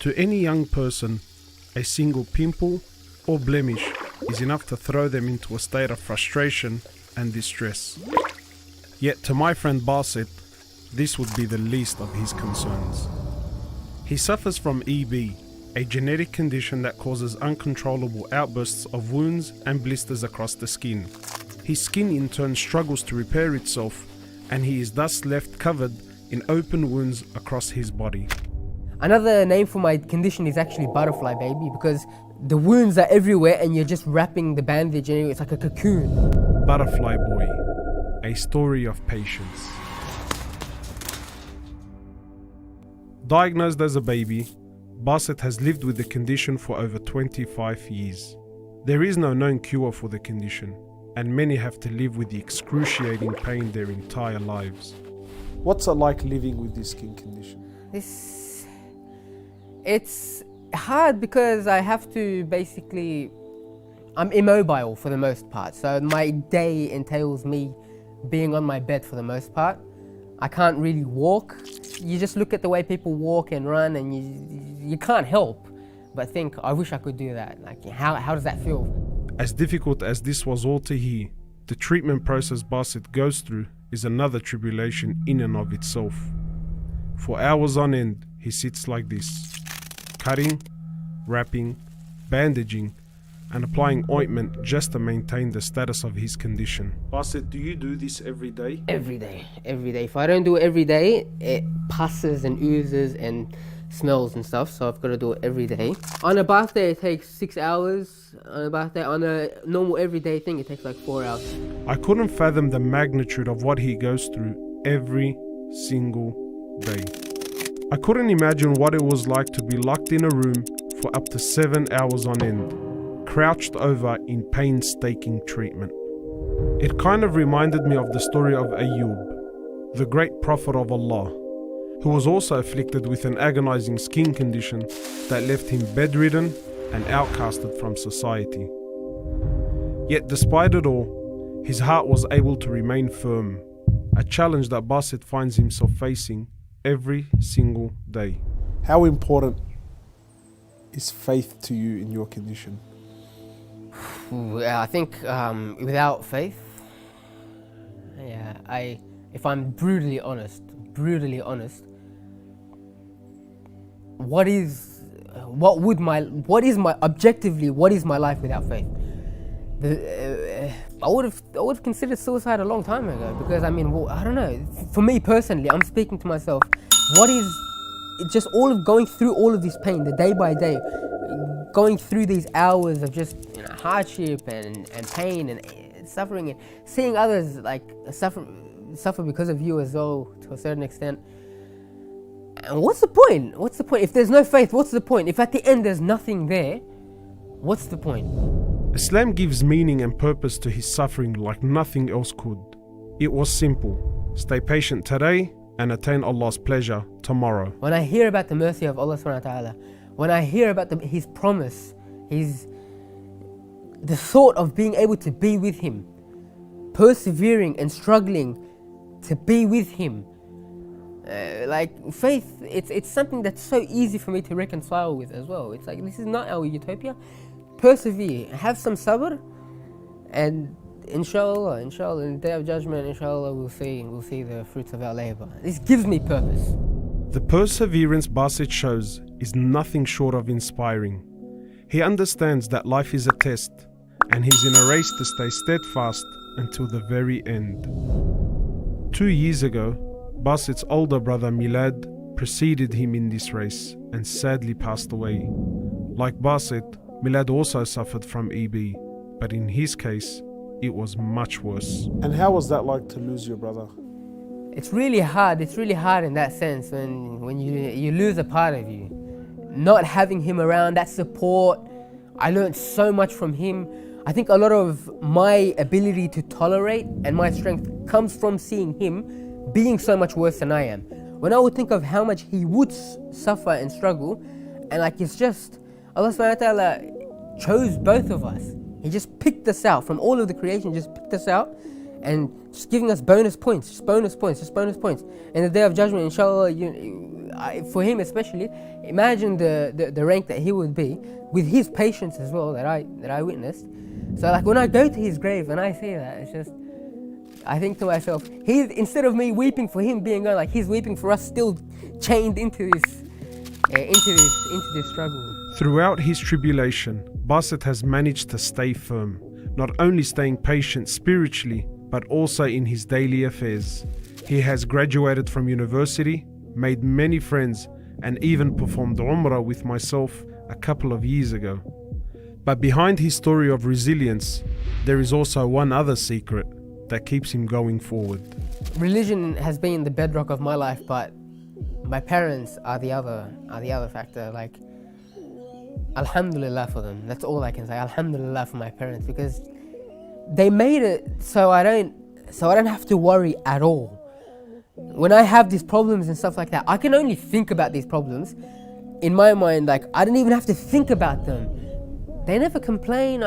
To any young person, a single pimple or blemish is enough to throw them into a state of frustration and distress. Yet to my friend Basit, this would be the least of his concerns. He suffers from EB, a genetic condition that causes uncontrollable outbursts of wounds and blisters across the skin. His skin in turn struggles to repair itself, and he is thus left covered in open wounds across his body. Another name for my condition is actually butterfly baby, because the wounds are everywhere and you're just wrapping the bandage and it's like a cocoon. Butterfly Boy, a story of patience. Diagnosed as a baby, Basit has lived with the condition for over 25 years. There is no known cure for the condition, and many have to live with the excruciating pain their entire lives. What's it like living with this skin condition? It's hard because I have to I'm immobile for the most part. So my day entails me being on my bed for the most part. I can't really walk. You just look at the way people walk and run and you can't help but think, I wish I could do that. Like, how does that feel? As difficult as this was all to hear, the treatment process Basit goes through is another tribulation in and of itself. For hours on end, he sits like this, cutting, wrapping, bandaging, and applying ointment just to maintain the status of his condition. Basit, do you do this every day? Every day. If I don't do it every day, it passes and oozes and smells and stuff, so I've got to do it every day. On a bath day, it takes 6 hours. On a normal everyday thing, it takes like 4 hours. I couldn't fathom the magnitude of what he goes through every single day. I couldn't imagine what it was like to be locked in a room for up to 7 hours on end, crouched over in painstaking treatment. It kind of reminded me of the story of Ayub, the great prophet of Allah, who was also afflicted with an agonizing skin condition that left him bedridden and outcasted from society. Yet despite it all, his heart was able to remain firm, a challenge that Basit finds himself facing every single day. How important is faith to you in your condition? I think without faith, if I'm brutally honest, what is my life without faith? I would have considered suicide a long time ago, because I don't know. For me personally, I'm speaking to myself. What is just all of going through all of this pain, the day by day, going through these hours of just hardship and pain and suffering, and seeing others like suffer because of you as well to a certain extent. And what's the point? If there's no faith, what's the point? If at the end there's nothing there, what's the point? Islam gives meaning and purpose to his suffering like nothing else could. It was simple: stay patient today and attain Allah's pleasure tomorrow. When I hear about the mercy of Allah subhanahu wa ta'ala, when I hear about His promise, the thought of being able to be with Him, persevering and struggling to be with Him, like faith, it's something that's so easy for me to reconcile with as well. It's like, this is not our utopia. Persevere, have some sabr, and inshallah, in the day of judgment, inshallah, we'll see the fruits of our labor. This gives me purpose. The perseverance Basit shows is nothing short of inspiring. He understands that life is a test, and he's in a race to stay steadfast until the very end. 2 years ago, Basit's older brother Milad preceded him in this race and sadly passed away. Like Basit, Milad also suffered from EB, but in his case, it was much worse. And how was that like to lose your brother? It's really hard in that sense when you lose a part of you. Not having him around, that support, I learned so much from him. I think a lot of my ability to tolerate and my strength comes from seeing him being so much worse than I am. When I would think of how much he would suffer and struggle, and like, it's just, Allah subhanahu wa ta'ala chose both of us. He just picked us out from all of the creation, just picked us out and just giving us bonus points. In the day of judgment, inshallah, for him especially, imagine the rank that he would be with his patience as well that I witnessed. So like when I go to his grave and I see that, it's just, I think to myself, instead of me weeping for him being gone, like he's weeping for us still chained into this struggle. Throughout his tribulation, Basit has managed to stay firm, not only staying patient spiritually, but also in his daily affairs. He has graduated from university, made many friends, and even performed Umrah with myself a couple of years ago. But behind his story of resilience, there is also one other secret that keeps him going forward. Religion has been the bedrock of my life, but my parents are the other factor. Like, alhamdulillah for them. That's all I can say. Alhamdulillah for my parents, because they made it so I don't have to worry at all. When I have these problems and stuff like that, I can only think about these problems. In my mind, like, I don't even have to think about them. They never complain.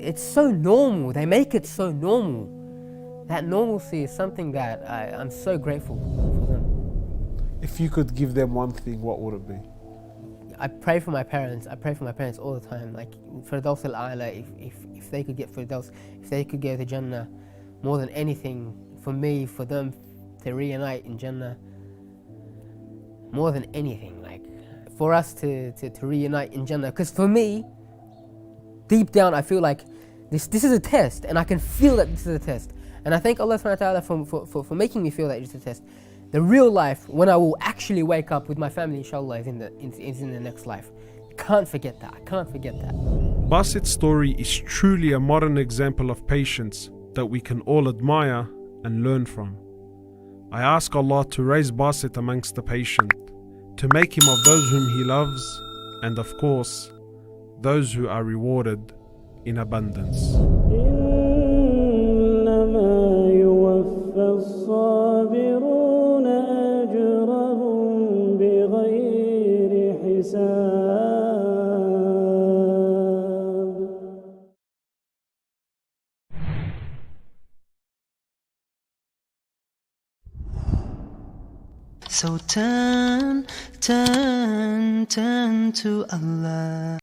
It's so normal. They make it so normal. That normalcy is something that I'm so grateful for them. If you could give them one thing, what would it be? I pray for my parents. I pray for my parents all the time. Like Firdaus al-A'la, if they could get Firdaus, if they could go to Jannah, more than anything, for me, for them to reunite in Jannah, more than anything, like for us to reunite in Jannah. Because for me, deep down, I feel like this is a test, and I can feel that this is a test. And I thank Allah subhanahu wa ta'ala for making me feel that it's a test. The real life, when I will actually wake up with my family, inshallah, is in the next life. You can't forget that. I can't forget that. Basit's story is truly a modern example of patience that we can all admire and learn from. I ask Allah to raise Basit amongst the patient, to make him of those whom He loves, and of course, those who are rewarded in abundance. So turn to Allah.